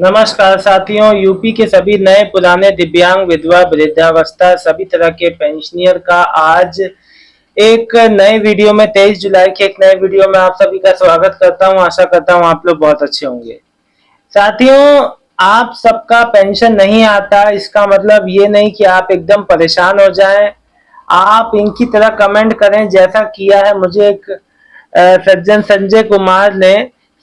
नमस्कार साथियों, यूपी के सभी नए पुराने दिव्यांग, विधवा, वृद्धावस्था सभी तरह के पेंशनियर का आज एक नए वीडियो में 23 जुलाई के एक नए वीडियो में आप सभी का स्वागत करता हूं। आशा करता हूं आप लोग बहुत अच्छे होंगे। साथियों, आप सबका पेंशन नहीं आता इसका मतलब ये नहीं कि आप एकदम परेशान हो जाएं। आप इनकी तरह कमेंट करें जैसा किया है मुझे एक सज्जन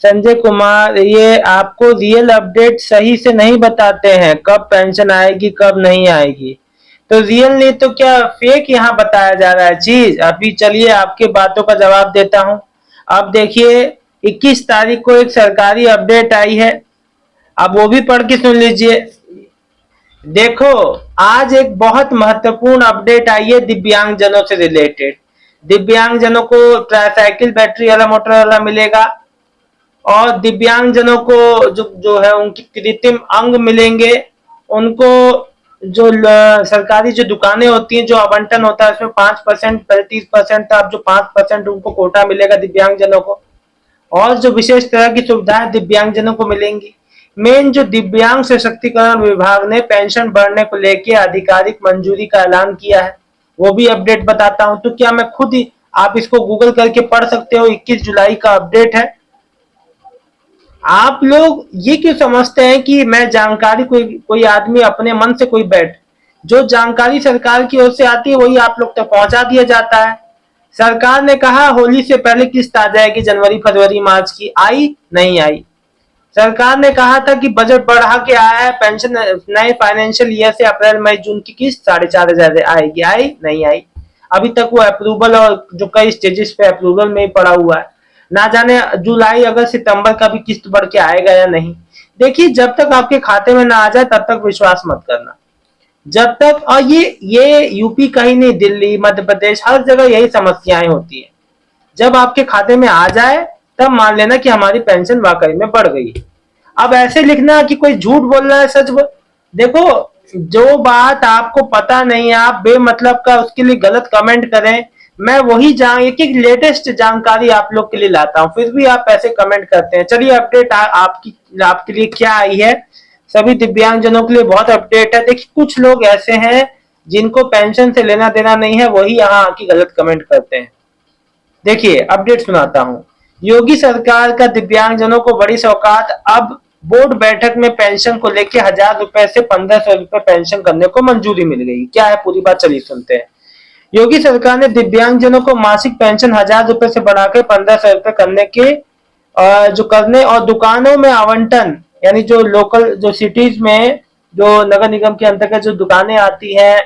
संजय कुमार ये आपको रियल अपडेट सही से नहीं बताते हैं, कब पेंशन आएगी कब नहीं आएगी। तो रियल नहीं तो क्या फेक यहाँ बताया जा रहा है चीज। अभी चलिए आपके बातों का जवाब देता हूँ। अब देखिए 21 तारीख को एक सरकारी अपडेट आई है, आप वो भी पढ़ के सुन लीजिए। देखो, आज एक बहुत महत्वपूर्ण अपडेट आई है दिव्यांगजनों से रिलेटेड। दिव्यांगजनों को ट्राईसाइकिल बैटरी वाला मोटर वाला मिलेगा और दिव्यांगजनों को जो है उनकी कृत्रिम अंग मिलेंगे। उनको जो सरकारी जो दुकानें होती हैं, जो आवंटन होता है उसमें 5% 30% था, अब जो 5% उनको कोटा मिलेगा दिव्यांगजनों को। और जो विशेष तरह की सुविधाएं दिव्यांगजनों को मिलेंगी। मेन जो दिव्यांग सशक्तिकरण विभाग ने पेंशन बढ़ने को लेकर आधिकारिक मंजूरी का ऐलान किया है, वो भी अपडेट बताता हूं। तो क्या मैं खुद ही, आप इसको गूगल करके पढ़ सकते हो, 21 जुलाई का अपडेट है। आप लोग ये क्यों समझते हैं कि मैं जानकारी कोई आदमी अपने मन से कोई जो जानकारी सरकार की ओर से आती है वही आप लोग तक पहुंचा दिया जाता है। सरकार ने कहा होली से पहले किस्त आ जाएगी, जनवरी फरवरी मार्च की, आई नहीं आई। सरकार ने कहा था कि बजट बढ़ा के आया है, पेंशन नए फाइनेंशियल ईयर से अप्रैल मई जून की किस्त 4,500 आएगी, आई नहीं आई। अभी तक वो अप्रूवल और जो कई स्टेजेस पे अप्रूवल में ही पड़ा हुआ है। ना जाने जुलाई अगस्त सितंबर का भी किस्त बढ़ के आएगा या नहीं। देखिए, जब तक आपके खाते में ना आ जाए तब तक विश्वास मत करना। जब तक, और ये यूपी का ही नहीं, दिल्ली, मध्य प्रदेश, हर जगह यही समस्याएं होती है। जब आपके खाते में आ जाए तब मान लेना कि हमारी पेंशन वाकई में बढ़ गई। अब ऐसे लिखना कि कोई झूठ बोल रहा है सच बोल। देखो, जो बात आपको पता नहीं है आप बेमतलब का उसके लिए गलत कमेंट करें। मैं वही एक एक लेटेस्ट जानकारी आप लोग के लिए लाता हूं, फिर भी आप ऐसे कमेंट करते हैं। चलिए अपडेट आपके लिए क्या आई है। सभी दिव्यांगजनों के लिए बहुत अपडेट है। देखिए, कुछ लोग ऐसे हैं जिनको पेंशन से लेना देना नहीं है, वही यहाँ आके गलत कमेंट करते हैं। देखिए अपडेट सुनाता हूँ। योगी सरकार का दिव्यांगजनों को बड़ी सौगात, अब बोर्ड बैठक में पेंशन को लेकर 1,000 रुपए से 1,500 रुपए पेंशन करने को मंजूरी मिल गई। क्या है पूरी बात, चलिए सुनते हैं। योगी सरकार ने दिव्यांगजनों को मासिक पेंशन 1,000 रुपए से बढ़ाकर 1,500 रुपए करने के जो करने और दुकानों में आवंटन, यानी जो लोकल जो सिटीज में जो नगर निगम के अंतर्गत जो दुकानें आती हैं,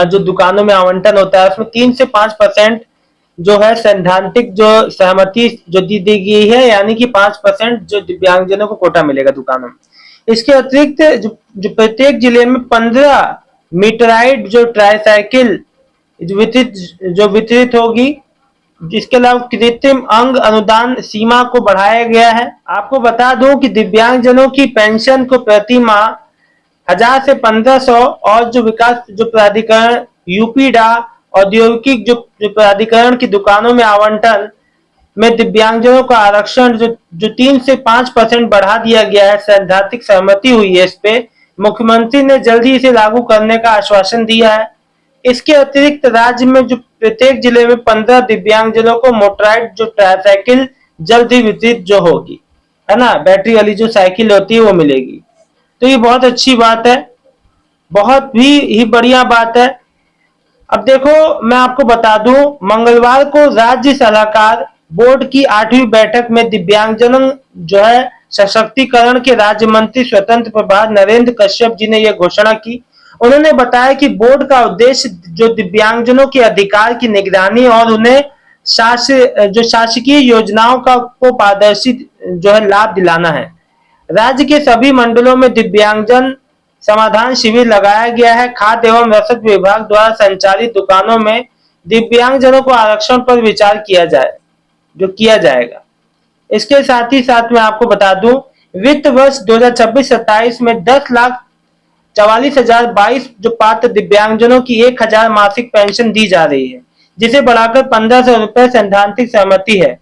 जो दुकानों में आवंटन होता है उसमें 3 से 5% जो है सैद्धांतिक जो सहमति जो दी गई है, यानी कि 5% जो दिव्यांगजनों को कोटा मिलेगा दुकानों में। इसके अतिरिक्त जो प्रत्येक जिले में 15 मीटराइड जो ट्राईसाइकिल वितरित होगी। जिसके अलावा कृत्रिम अंग अनुदान सीमा को बढ़ाया गया है। आपको बता दूं कि दिव्यांगजनों की पेंशन को प्रति माह 1,000 से 1,500 और जो विकास जो प्राधिकरण यूपीडा औद्योगिक जो प्राधिकरण की दुकानों में आवंटन में दिव्यांगजनों का आरक्षण जो 3 से 5% बढ़ा दिया गया है, सैद्धांतिक सहमति हुई है इस पे। मुख्यमंत्री ने जल्द ही इसे लागू करने का आश्वासन दिया है। इसके अतिरिक्त राज्य में जो प्रत्येक जिले में 15 दिव्यांगजनों को मोटराइड जो ट्राईसाइकिल जल्द ही वितरित जो होगी, है ना, बैटरी वाली जो साइकिल होती है वो मिलेगी। तो ये बहुत अच्छी बात है, बहुत ही बढ़िया बात है। अब देखो, मैं आपको बता दूं, मंगलवार को राज्य सलाहकार बोर्ड की 8वीं बैठक में दिव्यांगजनों जो है सशक्तिकरण के राज्य मंत्री स्वतंत्र प्रभार नरेंद्र कश्यप जी ने यह घोषणा की। उन्होंने बताया कि बोर्ड का उद्देश्य जो दिव्यांगजनों के अधिकार की निगरानी और उन्हें शासकीय योजनाओं को पारदर्शी जो है लाभ दिलाना है। राज्य के सभी मंडलों में दिव्यांगजन समाधान शिविर लगाया गया है। खाद्य एवं रसद विभाग द्वारा संचालित दुकानों में दिव्यांगजनों को आरक्षण पर विचार किया जाएगा। इसके साथ ही साथ मैं आपको बता दूं, वित्त वर्ष 2026-27 में 10,44,022 जो पात्र दिव्यांगजनों की 1,000 मासिक पेंशन दी जा रही है, जिसे बढ़ाकर 1,500 रुपए सैद्धांतिक सहमति है।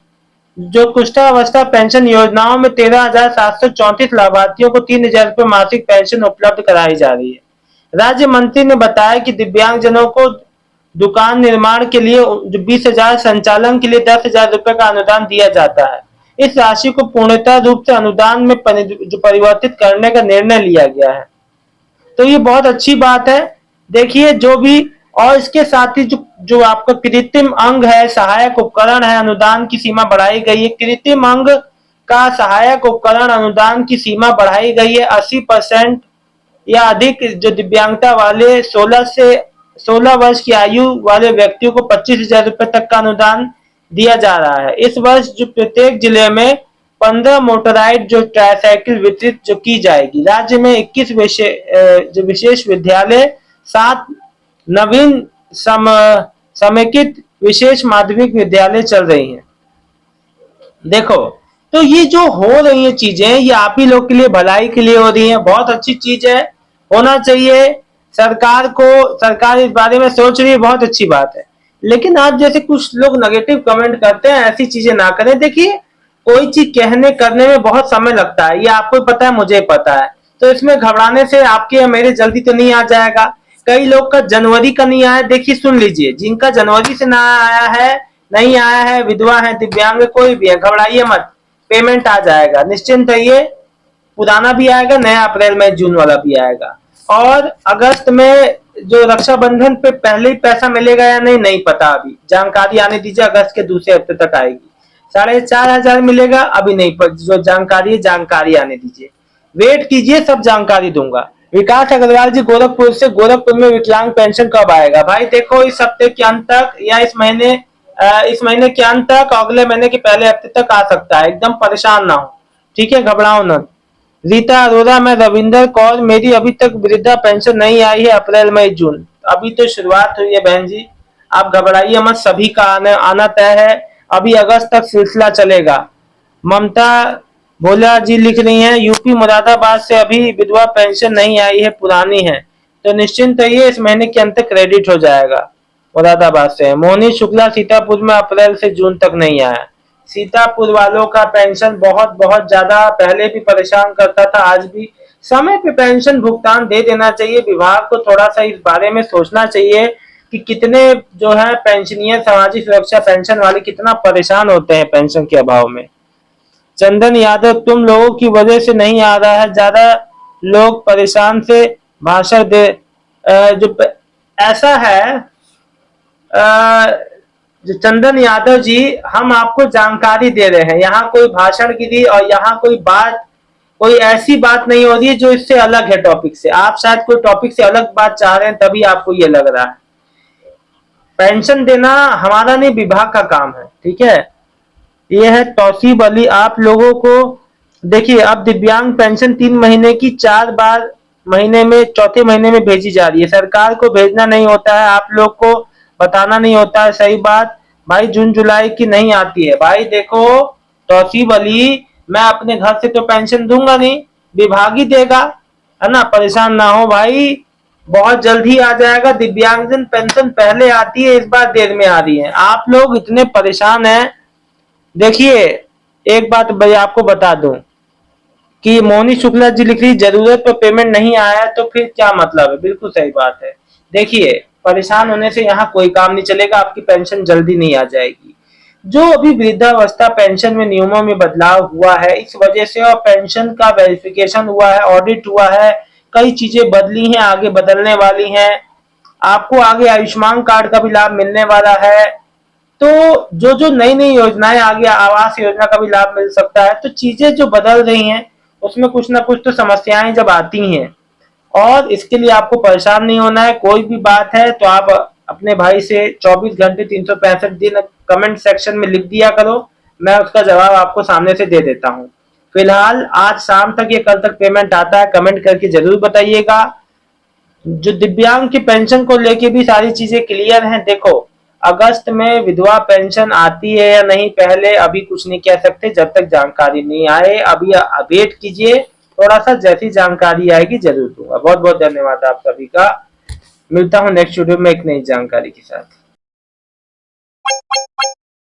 जो कुष्ठावस्था पेंशन योजनाओं में 13,734 लाभार्थियों को 3,000 रुपये मासिक पेंशन उपलब्ध कराई जा रही है। राज्य मंत्री ने बताया कि दिव्यांगजनों को दुकान निर्माण के लिए 20,000, संचालन के लिए 10,000 रुपये का अनुदान दिया जाता है। इस राशि को पूर्णतः रूप से अनुदान में परिवर्तित करने का निर्णय लिया गया है, तो ये बहुत अच्छी बात है। देखिए जो भी, और इसके साथ ही जो जो आपका कृत्रिम अंग है, सहायक उपकरण है, अनुदान की सीमा बढ़ाई गई है। कृत्रिम अंग का सहायक उपकरण अनुदान की सीमा बढ़ाई गई है 80% या अधिक। जो दिव्यांगता वाले 16 वर्ष की आयु वाले व्यक्तियों को 25,000 रुपए तक का अनुदान दिया जा रहा है। इस वर्ष जो प्रत्येक जिले में 15 मोटराइड जो ट्राईसाइकिल वितरित जो की जाएगी। राज्य में 21 जो विशेष विद्यालय, 7 नवीन समेकित विशेष माध्यमिक विद्यालय चल रही हैं। देखो, तो ये जो हो रही है चीजें, ये आप ही लोग के लिए, भलाई के लिए हो रही है। बहुत अच्छी चीज है, होना चाहिए। सरकार इस बारे में सोच रही है, बहुत अच्छी बात है। लेकिन आप जैसे कुछ लोग नेगेटिव कमेंट करते हैं, ऐसी चीजें ना करें। देखिए, कोई चीज कहने करने में बहुत समय लगता है, ये आपको पता है, मुझे पता है। तो इसमें घबराने से आपके या मेरे जल्दी तो नहीं आ जाएगा। कई लोग का जनवरी का नहीं आया। देखिए, सुन लीजिए, जिनका जनवरी से ना आया है, नहीं आया है, विधवा है, दिव्यांग, कोई भी है, घबराइए मत, पेमेंट आ जाएगा, निश्चिंत रहिए। पुराना भी आएगा, नया अप्रैल मई जून वाला भी आएगा। और अगस्त में जो रक्षाबंधन पे पहले ही पैसा मिलेगा या नहीं, नहीं पता, अभी जानकारी आने दीजिए। अगस्त के दूसरे हफ्ते तक आएगी। 4,500 मिलेगा, अभी नहीं, जो जानकारी है, जानकारी आने दीजिए, वेट कीजिए, सब जानकारी दूंगा। विकास अग्रवाल जी गोरखपुर से, गोरखपुर में विकलांग पेंशन कब आएगा? भाई देखो, इस हफ्ते के अंत तक या इस महीने के अंत तक, अगले महीने के पहले हफ्ते तक आ सकता है। एकदम परेशान ना हो, ठीक है, घबराओ ना। रीता अरोरा, मैं रविंदर कौर, मेरी अभी तक वृद्धा पेंशन नहीं आई है, अप्रैल मई जून, अभी तो शुरुआत हुई है बहन जी, आप घबराइए मत, सभी का आना तय है। अभी अगस्त तक सिलसिला चलेगा। ममता भोला जी लिख रही हैं, यूपी मुरादाबाद से अभी विधवा पेंशन नहीं आई है, पुरानी है, तो निश्चिंत रहिए, इस महीने के अंत तक क्रेडिट हो जाएगा। मुरादाबाद से मोनी शुक्ला, सीतापुर में अप्रैल से जून तक नहीं आया। सीतापुर वालों का पेंशन बहुत बहुत ज्यादा पहले भी परेशान करता था, आज भी। समय पे पेंशन भुगतान दे देना चाहिए। विभाग को थोड़ा सा इस बारे में सोचना चाहिए कि कितने जो है पेंशनियर, सामाजिक सुरक्षा पेंशन वाले कितना परेशान होते हैं पेंशन के अभाव में। चंदन यादव, तुम लोगों की वजह से नहीं आ रहा है, ज्यादा लोग परेशान से भाषण दे। जो ऐसा है, जो चंदन यादव जी, हम आपको जानकारी दे रहे हैं, यहाँ कोई भाषणगिरी और यहाँ कोई ऐसी बात नहीं हो रही है जो इससे अलग है टॉपिक से। आप शायद कोई टॉपिक से अलग बात चाह रहे हैं, तभी आपको ये लग रहा है। पेंशन देना हमारा नहीं, विभाग का काम है, ठीक है। ये है तौसीब अली, आप लोगों को देखिए, अब दिव्यांग पेंशन 3 महीने की 4 बार महीने में, चौथे महीने में भेजी जा रही है। सरकार को भेजना नहीं होता है, आप लोग को बताना नहीं होता है, सही बात भाई। जून जुलाई की नहीं आती है भाई। देखो तौसीब अली, मैं अपने घर से तो पेंशन दूंगा नहीं, विभाग ही देगा, है ना, परेशान ना हो भाई, बहुत जल्द ही आ जाएगा। दिव्यांगजन पेंशन पहले आती है, इस बार देर में आ रही है। आप लोग इतने परेशान हैं। देखिए, एक बात भाई आपको बता दूं कि मोनी शुक्ला जी लिख रही, जरूरत पर पेमेंट नहीं आया तो फिर क्या मतलब है? बिल्कुल सही बात है। देखिए, परेशान होने से यहाँ कोई काम नहीं चलेगा, आपकी पेंशन जल्दी नहीं आ जाएगी। जो अभी वृद्धावस्था पेंशन में नियमों में बदलाव हुआ है, इस वजह से और पेंशन का वेरिफिकेशन हुआ है, ऑडिट हुआ है, कई चीजें बदली हैं, आगे बदलने वाली हैं। आपको आगे आयुष्मान कार्ड का भी लाभ मिलने वाला है। तो जो जो नई नई योजनाएं आ गई, आवास योजना का भी लाभ मिल सकता है। तो चीजें जो बदल रही हैं, उसमें कुछ ना कुछ तो समस्याएं जब आती हैं, और इसके लिए आपको परेशान नहीं होना है। कोई भी बात है तो आप अपने भाई से 24 घंटे 365 दिन कमेंट सेक्शन में लिख दिया करो, मैं उसका जवाब आपको सामने से दे देता हूँ। फिलहाल आज शाम तक या कल तक पेमेंट आता है, कमेंट करके जरूर बताइएगा। जो दिव्यांग की पेंशन को लेके भी सारी चीजें क्लियर हैं। देखो, अगस्त में विधवा पेंशन आती है या नहीं, पहले अभी कुछ नहीं कह सकते जब तक जानकारी नहीं आए। अभी वेट कीजिए थोड़ा सा, जैसी जानकारी आएगी जरूर दूंगा। बहुत बहुत धन्यवाद आप सभी का। मिलता हूँ नेक्स्ट वीडियो में एक नई जानकारी के साथ।